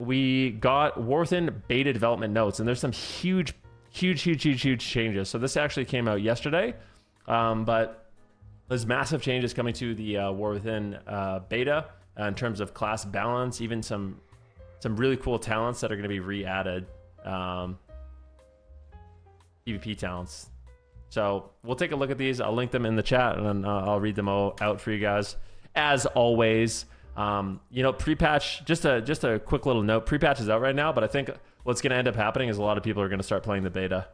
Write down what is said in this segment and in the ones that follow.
we got War Within beta development notes, and there's some huge changes. So this actually came out yesterday, but there's massive changes coming to the War Within beta in terms of class balance, even some really cool talents that are going to be re-added, PvP talents. So we'll take a look at these. I'll link them in the chat, and then I'll read them all out for you guys. As always, you know, pre-patch, just a quick little note, pre-patch is out right now, but I think what's going to end up happening is a lot of people are going to start playing the beta.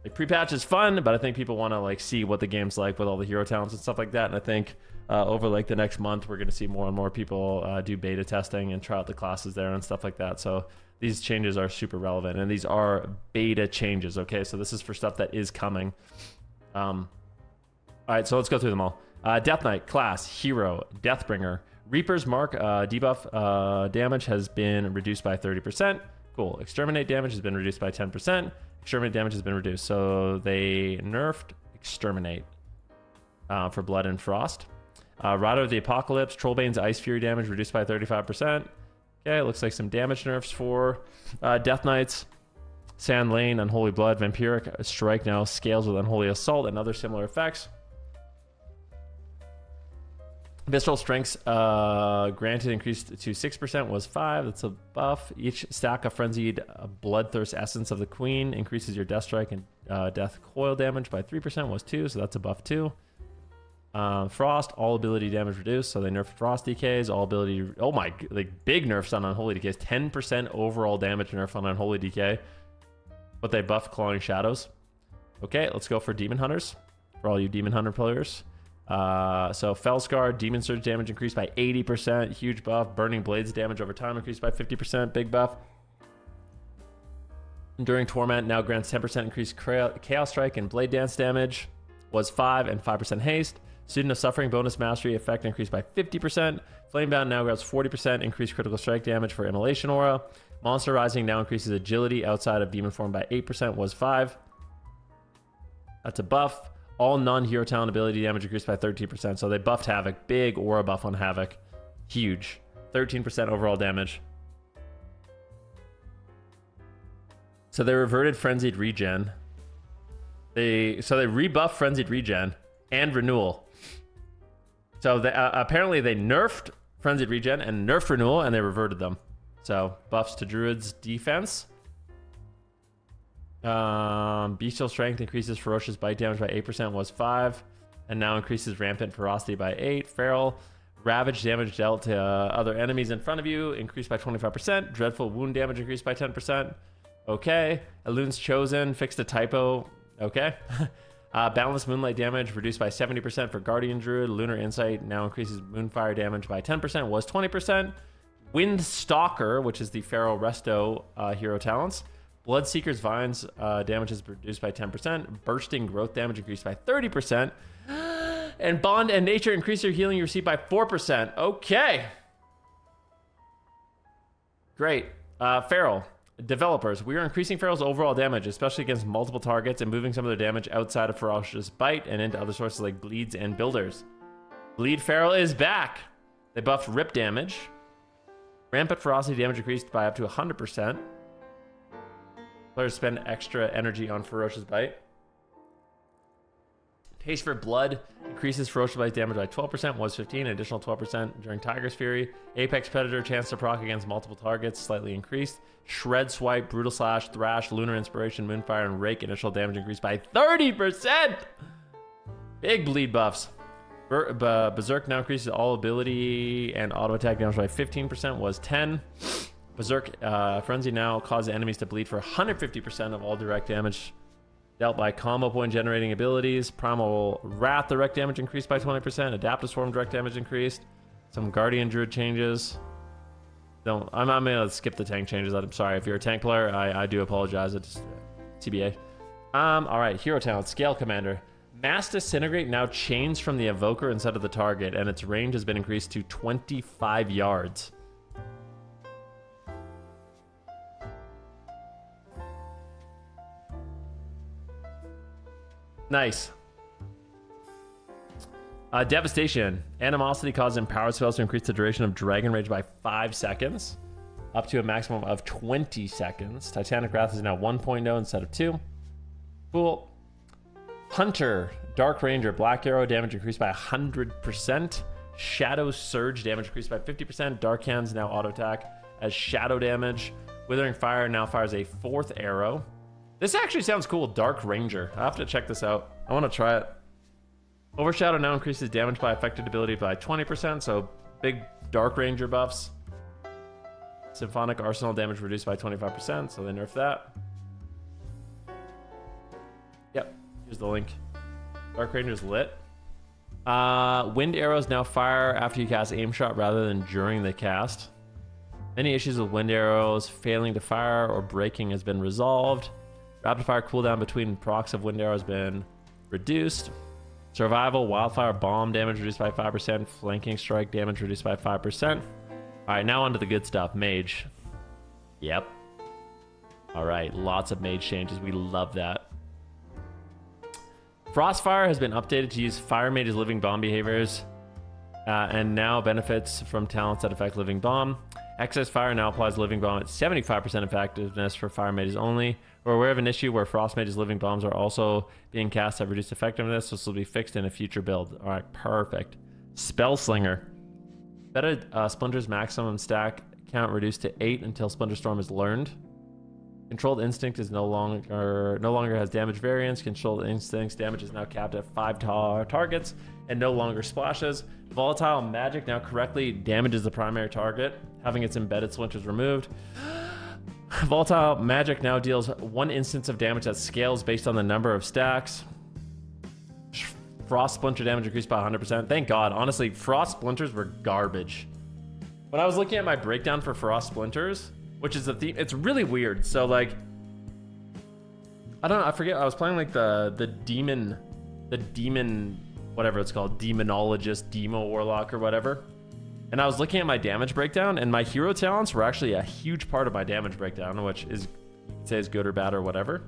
Like, pre-patch is fun, but I think people want to like see what the game's like with all the hero talents and stuff like that. And I think over like the next month, we're going to see more and more people do beta testing and try out the classes there and stuff like that. So these changes are super relevant, and these are beta changes. Okay, so this is for stuff that is coming. All right, so let's go through them all. Death Knight class, hero, Deathbringer, Reaper's Mark debuff damage has been reduced by 30%. Cool. Exterminate damage has been reduced by 10%. Exterminate damage has been reduced. So they nerfed Exterminate for Blood and Frost. Rider of the Apocalypse, Trollbane's Ice Fury damage reduced by 35%. Okay, looks like some damage nerfs for Death Knights. Sand Lane, Unholy Blood, Vampiric Strike now scales with Unholy Assault and other similar effects. Visceral Strengths granted increased to 6% was 5. That's a buff. Each stack of Frenzied Bloodthirst Essence of the Queen increases your Death Strike and Death Coil damage by 3% was 2, so that's a buff 2. Frost, all ability damage reduced, so they nerfed Frost DKs. All ability, oh my, like big nerfs on Unholy DKs. 10% overall damage nerf on Unholy DK, but they buffed Clawing Shadows. Okay, let's go for Demon Hunters for all you Demon Hunter players. So Fellscar, Demon Surge damage increased by 80%, huge buff. Burning Blades damage over time increased by 50%, big buff. Enduring Torment now grants 10% increased Chaos Strike and Blade Dance damage, was 5 and 5% haste. Student of Suffering bonus mastery effect increased by 50%. Flamebound now grants 40% increased critical strike damage for Immolation Aura. Monster Rising now increases agility outside of demon form by 8%, was 5. That's a buff. All non-hero talent ability damage increased by 13%. So they buffed Havoc. Big aura buff on Havoc. Huge. 13% overall damage. So they reverted Frenzied Regen. They rebuffed Frenzied Regen and Renewal. So they, apparently they nerfed Frenzied Regen and nerfed Renewal, and they reverted them. So buffs to Druid's defense. Bestial Strength increases Ferocious Bite damage by 8%, was 5, and now increases Rampant Ferocity by 8. Feral, Ravage damage dealt to other enemies in front of you increased by 25%. Dreadful Wound damage increased by 10%. Okay. Elune's Chosen fixed a typo. Okay. Balanced Moonlight damage reduced by 70% for Guardian Druid. Lunar Insight now increases Moonfire damage by 10%, was 20%. Wind Stalker, which is the Feral Resto hero talents. Bloodseeker's Vines damage is reduced by 10%. Bursting Growth damage increased by 30%. And Bond and Nature increase your healing you receive by 4%. Okay. Great. Feral. Developers, we are increasing Feral's overall damage, especially against multiple targets, and moving some of their damage outside of Ferocious Bite and into other sources like Bleeds and Builders. Bleed Feral is back. They buffed Rip damage. Rampant Ferocity damage increased by up to 100%. Players spend extra energy on Ferocious Bite. Taste for Blood increases Ferocious Bite damage by 12%, was 15, additional 12% during Tiger's Fury. Apex Predator, chance to proc against multiple targets, slightly increased. Shred Swipe, Brutal Slash, Thrash, Lunar Inspiration, Moonfire, and Rake initial damage increased by 30%! Big bleed buffs. Berserk now increases all ability and auto attack damage by 15%, was 10. Berserk Frenzy now causes enemies to bleed for 150% of all direct damage dealt by combo point generating abilities. Primal Wrath direct damage increased by 20%. Adaptive Swarm direct damage increased. Some Guardian Druid changes. I'm gonna skip the tank changes. I'm sorry if you're a tank player. I do apologize. It's TBA. All right, hero talent, Scale Commander. Mass Disintegrate now chains from the Evoker instead of the target, and its range has been increased to 25 yards. Nice. Devastation. Animosity causes empowered spells to increase the duration of Dragon Rage by 5 seconds. up to a maximum of 20 seconds. Titanic Wrath is now 1.0 instead of 2. Cool. Hunter, Dark Ranger, Black Arrow, damage increased by 100%. Shadow Surge, damage increased by 50%. Dark Hands now auto attack as shadow damage. Withering Fire now fires a 4th arrow. This actually sounds cool. Dark Ranger. I have to check this out. I want to try it. Overshadow now increases damage by affected ability by 20%, so big Dark Ranger buffs. Symphonic Arsenal damage reduced by 25%, so they nerfed that. Yep, here's the link. Dark Ranger's lit. Wind arrows now fire after you cast aim shot rather than during the cast. Any issues with wind arrows failing to fire or breaking has been resolved. Rapid fire cooldown between procs of wind arrow has been reduced. Survival, wildfire bomb damage reduced by 5%. Flanking strike damage reduced by 5%. All right, now on to the good stuff. Mage. Yep. All right, lots of mage changes. We love that. Frostfire has been updated to use Fire Mage's Living Bomb behaviors and now benefits from talents that affect Living Bomb. Excess Fire now applies Living Bomb at 75% effectiveness for Fire Mages only. We're aware of an issue where Frost Mage's Living Bombs are also being cast at reduced effectiveness, so this will be fixed in a future build. All right, perfect. Spellslinger. Better Splinter's maximum stack count reduced to 8 until Splinter Storm is learned. Controlled Instinct is no longer has damage variance. Controlled Instinct's damage is now capped at 5 targets and no longer splashes. Volatile Magic now correctly damages the primary target, having its embedded splinters removed. Volatile Magic now deals 1 instance of damage that scales based on the number of stacks. Frost Splinter damage increased by 100%. Thank God. Honestly, Frost Splinters were garbage. When I was looking at my breakdown for Frost Splinters, which is the theme, it's really weird. So like, I don't know, I forget, I was playing like the demon, whatever it's called, demonologist, demo warlock or whatever. And I was looking at my damage breakdown, and my hero talents were actually a huge part of my damage breakdown, which is, you could say is good or bad or whatever.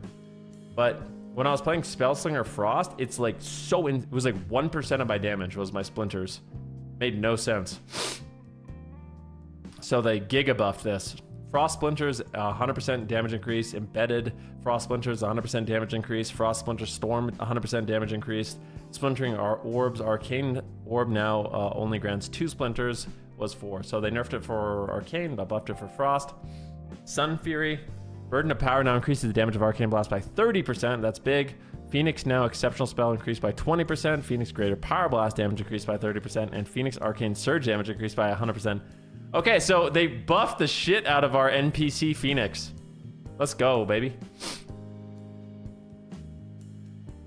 But when I was playing Spellslinger Frost, it's like it was like 1% of my damage was my splinters. Made no sense. So they giga buffed this. Frost Splinters, 100% damage increase. Embedded Frost Splinters, 100% damage increase. Frost Splinter Storm, 100% damage increased. Splintering Orbs, Arcane Orb now only grants 2 splinters, was 4. So they nerfed it for Arcane, but buffed it for Frost. Sun Fury, Burden of Power now increases the damage of Arcane Blast by 30%. That's big. Phoenix now exceptional spell increased by 20%. Phoenix Greater Power Blast damage increased by 30%. And Phoenix Arcane Surge damage increased by 100%. Okay, so they buffed the shit out of our NPC Phoenix. Let's go, baby.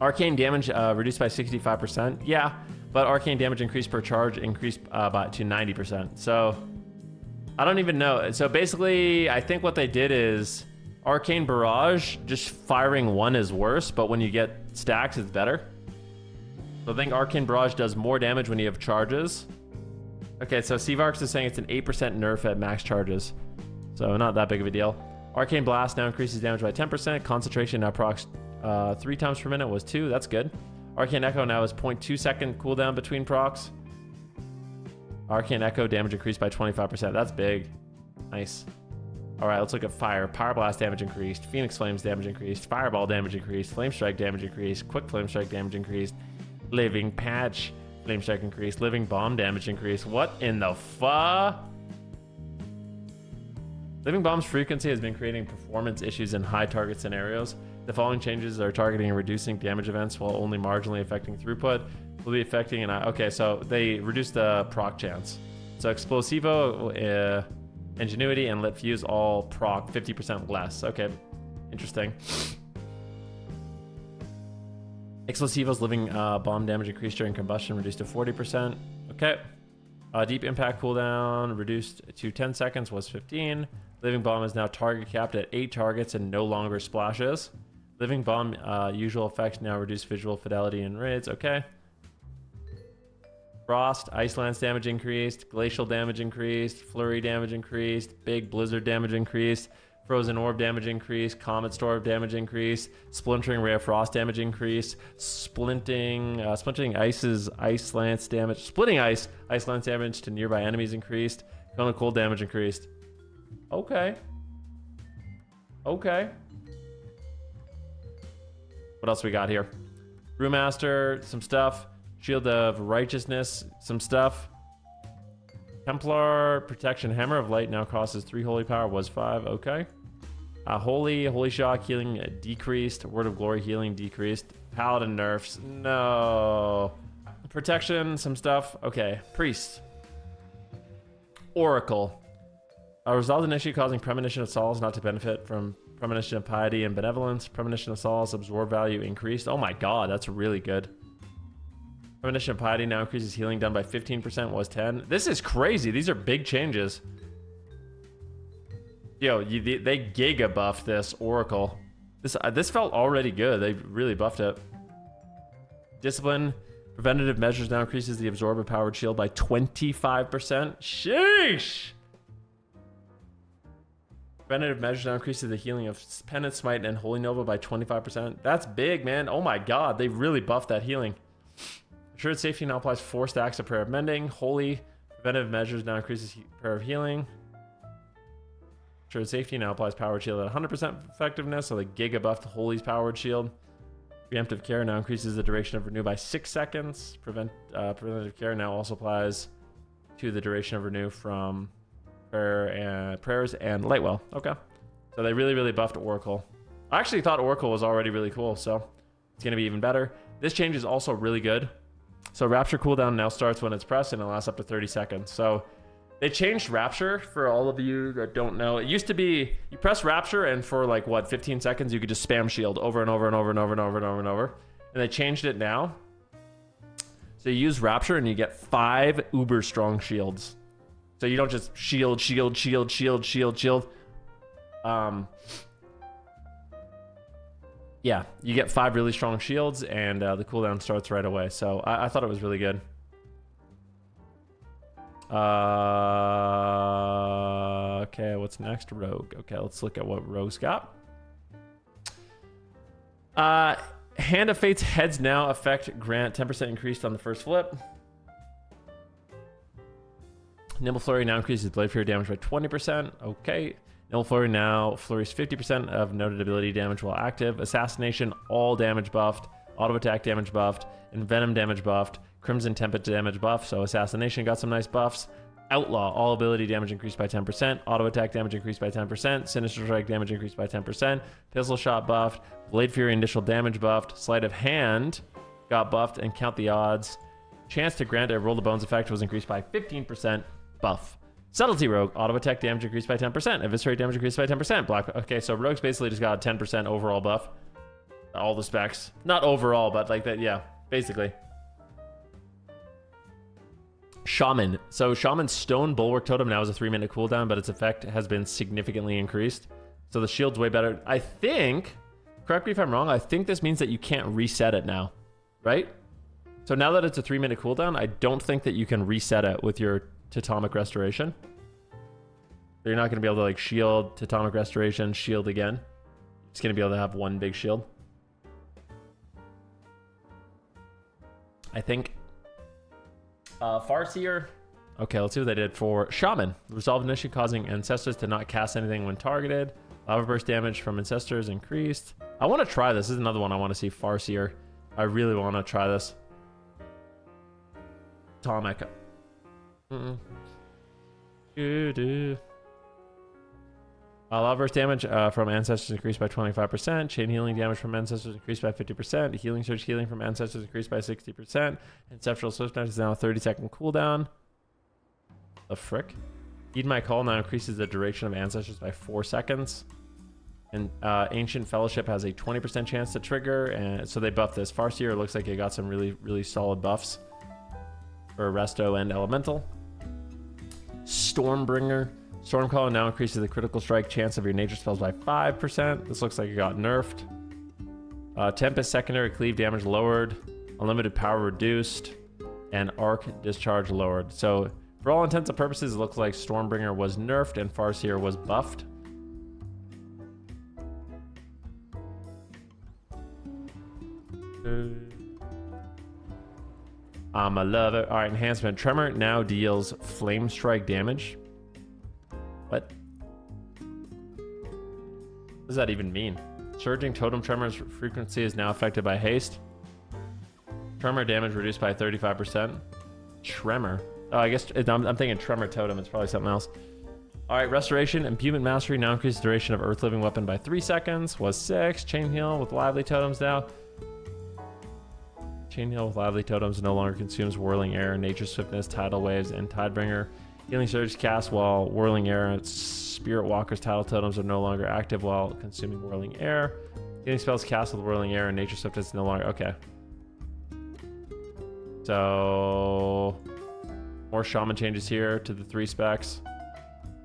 Arcane damage reduced by 65%. Yeah, but arcane damage increase per charge increased to 90%. So I don't even know. So basically, I think what they did is Arcane Barrage, just firing 1 is worse, but when you get stacks, it's better. So I think Arcane Barrage does more damage when you have charges. Okay, so Sevarks is saying it's an 8% nerf at max charges. So not that big of a deal. Arcane Blast now increases damage by 10%. Concentration now procs 3 times per minute was 2. That's good. Arcane Echo now is 0.2 second cooldown between procs. Arcane Echo damage increased by 25%. That's big. Nice. All right, let's look at Fire. Power Blast damage increased. Phoenix Flames damage increased. Fireball damage increased. Flame Strike damage increased. Quick Flame Strike damage increased. Living Patch Flame Strike increased. Living Bomb damage increased. What in the fuck? Living Bomb's frequency has been creating performance issues in high target scenarios. The following changes are targeting and reducing damage events while only marginally affecting throughput. Will be affecting an... Okay, so they reduced the proc chance. So Explosivo, Ingenuity, and Lit Fuse all proc 50% less. Okay, interesting. Explosivo's living bomb damage increased during combustion, reduced to 40%. Okay. Deep impact cooldown reduced to 10 seconds, was 15. Living bomb is now target capped at 8 targets and no longer splashes. Living bomb usual effects now reduce visual fidelity in raids. Okay. Frost, Ice Lance damage increased. Glacial damage increased. Flurry damage increased. Big Blizzard damage increased. Frozen Orb damage increase, Comet Storm damage increase, Splintering Ray of Frost damage increase, Splitting Ice's Ice Lance damage, Splitting Ice Lance damage to nearby enemies increased, Cone of Cold damage increased. Okay. Okay. What else we got here? Brewmaster, some stuff. Shield of Righteousness, some stuff. Templar Protection, Hammer of Light now costs 3 holy power, was 5. Okay. Holy Shock healing decreased. Word of Glory healing decreased. Paladin nerfs. No. Protection, some stuff. Okay. Priest. Oracle. Resolve an issue causing Premonition of Solace not to benefit from Premonition of Piety and Benevolence. Premonition of Solace absorb value increased. Oh my god, that's really good. Premonition of Piety now increases healing done by 15%, was 10. This is crazy. These are big changes. Yo, they giga buffed this Oracle. This felt already good. They really buffed it. Discipline. Preventative measures now increases the absorb of powered shield by 25%. Sheesh! Preventative measures now increases the healing of Penance, Smite, and Holy Nova by 25%. That's big, man. Oh my god, they really buffed that healing. Assured Safety now applies 4 stacks of Prayer of Mending. Holy Preventative measures now increases Prayer of Healing. Assured Safety now applies Powered Shield at 100% effectiveness, so the Giga buffed Holy's Powered Shield. Preemptive Care now increases the duration of Renew by 6 seconds. Preventative Care now also applies to the duration of Renew from Prayers and Lightwell. Okay. So they really buffed Oracle. I actually thought Oracle was already really cool, so it's going to be even better. This change is also really good. So Rapture cooldown now starts when it's pressed and it lasts up to 30 seconds. So they changed Rapture for all of you that don't know. It used to be you press Rapture and for like what 15 seconds you could just spam shield over and over and over and over and over and over and over. And they changed it now. So you use Rapture and you get 5 uber strong shields. So you don't just shield. Yeah, you get 5 really strong shields, and the cooldown starts right away. So I thought it was really good. Okay, what's next? Rogue. Okay, let's look at what Rogue's got. Hand of Fate's heads now affect grant 10% increased on the first flip. Nimble Flurry now increases Blade Fury damage by 20%. Okay. Nimble Flurry now flurries 50% of noted ability damage while active. Assassination, all damage buffed. Auto attack damage buffed. And Venom damage buffed. Crimson Tempest damage buff. So Assassination got some nice buffs. Outlaw, all ability damage increased by 10%. Auto attack damage increased by 10%. Sinister Strike damage increased by 10%. Pistol Shot buffed. Blade Fury initial damage buffed. Sleight of Hand got buffed. And Count the Odds. Chance to grant a Roll the Bones effect was increased by 15%. Buff. Subtlety Rogue, auto attack damage increased by 10%. Eviscerate damage increased by 10%. Black. Okay, so Rogue's basically just got a 10% overall buff. All the specs. Not overall, but like that, yeah, basically. Shaman. So Shaman's Stone Bulwark Totem now has a 3-minute cooldown, but its effect has been significantly increased. So the shield's way better. I think, correct me if I'm wrong, I think this means that you can't reset it now, right? So now that it's a 3-minute cooldown, I don't think that you can reset it with your Totemic Restoration. You're not going to be able to like shield, Totemic Restoration, shield again. You're just going to be able to have one big shield. I think. Farseer. Okay, let's see what they did for Shaman. Resolve an issue causing Ancestors to not cast anything when targeted. Lava Burst damage from Ancestors increased. I want to try this. This is another one I want to see. Farseer. I really want to try this. Atomic. Lava Burst damage from Ancestors increased by 25%. Chain healing damage from Ancestors increased by 50%. Healing Surge healing from Ancestors increased by 60%. Ancestral Swiftness is now a 30-second cooldown. The frick? Heed My Call now increases the duration of Ancestors by 4 seconds. And Ancient Fellowship has a 20% chance to trigger. And so they buffed this. Farseer looks like it got some really solid buffs for Resto and Elemental. Stormbringer. Stormcaller now increases the critical strike chance of your nature spells by 5%. This looks like it got nerfed. Tempest secondary cleave damage lowered. Unlimited power reduced. And arc discharge lowered. So for all intents and purposes, it looks like Stormbringer was nerfed and Farseer was buffed. I love it. All right, enhancement. Tremor now deals flame strike damage. What? does that even mean? Surging totem tremors frequency is now affected by haste. Tremor damage reduced by 35%. Tremor. Oh, I guess I'm thinking tremor totem. It's probably something else. All right, restoration. Imbuement mastery now increases duration of earth living weapon by 3 seconds. Was 6. Chain heal with lively totems now. Chain heal with lively totems no longer consumes whirling air, nature swiftness, tidal waves, and tidebringer. Healing surge cast while whirling air. Spirit walkers tidal totems are no longer active while consuming whirling air. Healing spells cast with whirling air and nature swiftness no longer. Okay. So more shaman changes here to the 3 specs.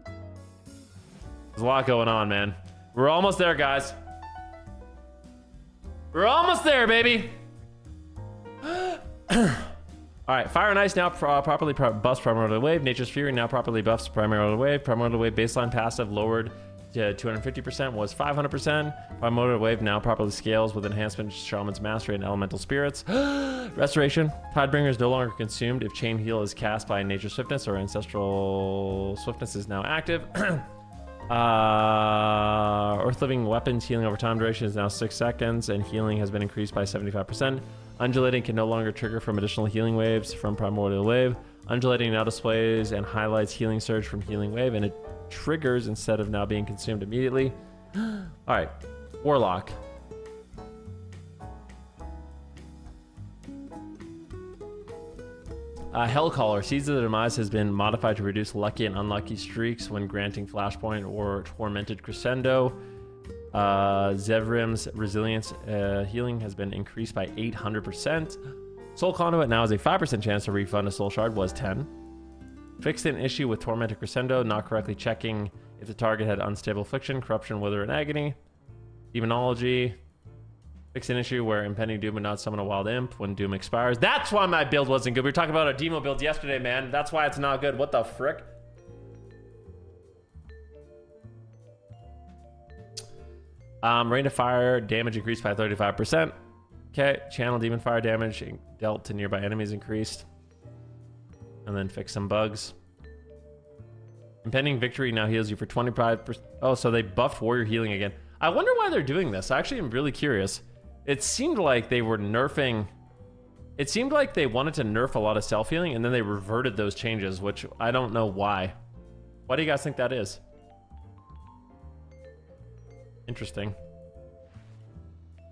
There's a lot going on, man. We're almost there, guys. We're almost there, baby. All right, Fire and Ice now properly buffs Primordial Wave. Nature's Fury now properly buffs Primordial Wave. Primordial Wave baseline passive lowered to 250% was 500%. Primordial Wave now properly scales with enhancement Shaman's Mastery and Elemental Spirits. Restoration. Tidebringer is no longer consumed if Chain Heal is cast by Nature Swiftness or Ancestral Swiftness is now active. Earth Living Weapons healing over time duration is now 6 seconds and healing has been increased by 75%. Undulating can no longer trigger from additional healing waves from Primordial Wave. Undulating now displays and highlights Healing Surge from Healing Wave and it triggers instead of now being consumed immediately. All right, Warlock. Hellcaller. Seeds of the Demise has been modified to reduce lucky and unlucky streaks when granting Flashpoint or Tormented Crescendo. Zevrim's Resilience healing has been increased by 800%. Soul Conduit now has a 5% chance to refund a Soul Shard, was 10. Fixed an issue with Tormented Crescendo, not correctly checking if the target had Unstable Affliction, Corruption, Wither, and Agony. Demonology. Fixed an issue where Impending Doom would not summon a Wild Imp when Doom expires. That's why my build wasn't good. We were talking about our demo build yesterday, man. That's why it's not good. What the frick? Rain of Fire damage increased by 35%. Okay, Channel Demon Fire damage dealt to nearby enemies increased. And then fix some bugs. Impending Victory now heals you for 25%. Oh, so they buffed Warrior Healing again. I wonder why they're doing this. I actually am really curious. It seemed like they were nerfing... It seemed like they wanted to nerf a lot of self-healing, and then they reverted those changes, which I don't know why. Why do you guys think that is? Interesting.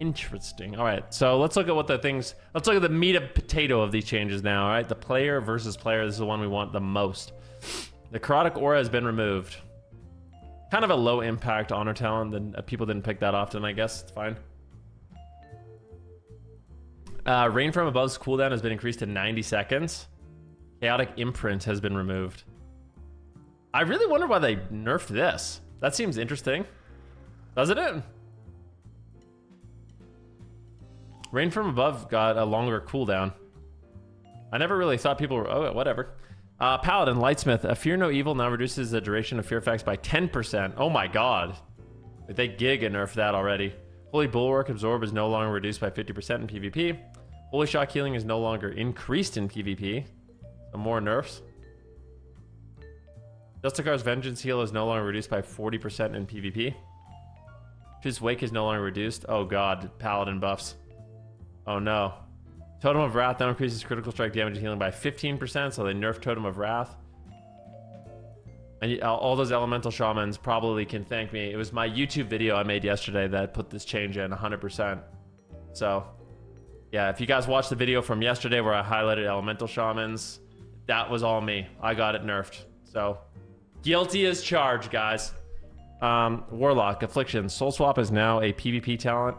Interesting. All right, so let's look at what the things... Let's look at the meat and potato of these changes now, all right? The player versus player, this is the one we want the most. The Necrotic Aura has been removed. Kind of a low impact honor talent, then people didn't pick that often, I guess. It's fine. Rain from Above's cooldown has been increased to 90 seconds. Chaotic Imprint has been removed. I really wonder why they nerfed this. That seems interesting. Doesn't it? Rain from Above got a longer cooldown. I never really thought people were... Oh, whatever. Paladin, Lightsmith. A Fear No Evil now reduces the duration of fear effects by 10%. Oh my god. They giga nerfed that already. Holy Bulwark Absorb is no longer reduced by 50% in PvP. Holy Shock Healing is no longer increased in PvP. So more nerfs. Justicar's Vengeance Heal is no longer reduced by 40% in PvP. His Wake is no longer reduced. Oh god, Paladin buffs. Oh no. Totem of Wrath now increases critical strike damage and healing by 15%, so they nerfed Totem of Wrath. And all those elemental shamans probably can thank me. It was my YouTube video I made yesterday that put this change in 100%. So, yeah, if you guys watched the video from yesterday where I highlighted elemental shamans, that was all me. I got it nerfed. So, guilty as charged, guys. Warlock, Affliction. Soul Swap is now a PvP talent.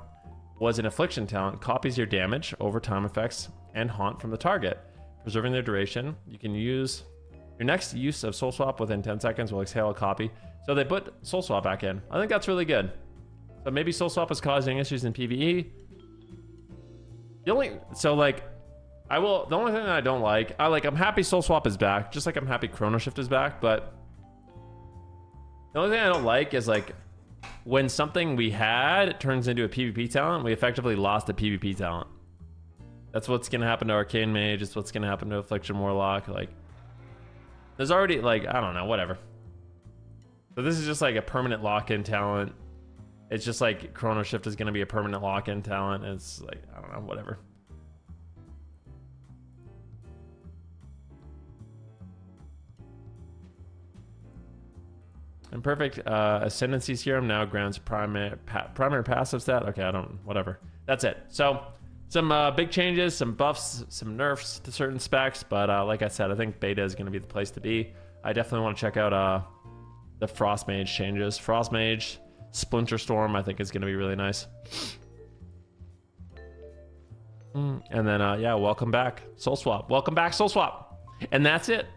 Was an Affliction talent. Copies your damage, overtime effects, and haunt from the target, preserving their duration. You can use... Your next use of Soul Swap within 10 seconds will exhale a copy. So they put Soul Swap back in. I think that's really good. So maybe Soul Swap is causing issues in PvE. The only thing that I don't like, I'm happy Soul Swap is back, just like I'm happy Chrono Shift is back, but the only thing I don't like is like when something we had turns into a PvP talent, we effectively lost a PvP talent. That's what's gonna happen to Arcane Mage, it's what's gonna happen to Affliction Warlock, like there's already, like, I don't know, whatever. So this is just like a permanent lock-in talent. It's just like Chrono Shift is going to be a permanent lock-in talent. It's like, I don't know, whatever. And perfect Ascendancy Serum now grants primary passive stat. Okay, I don't, whatever. That's it. So some big changes, some buffs, some nerfs to certain specs. But like I said, I think beta is going to be the place to be. I definitely want to check out the Frost Mage changes. Frost Mage, Splinter Storm, I think is going to be really nice. And then, yeah, welcome back, Soul Swap. Welcome back, Soul Swap. And that's it.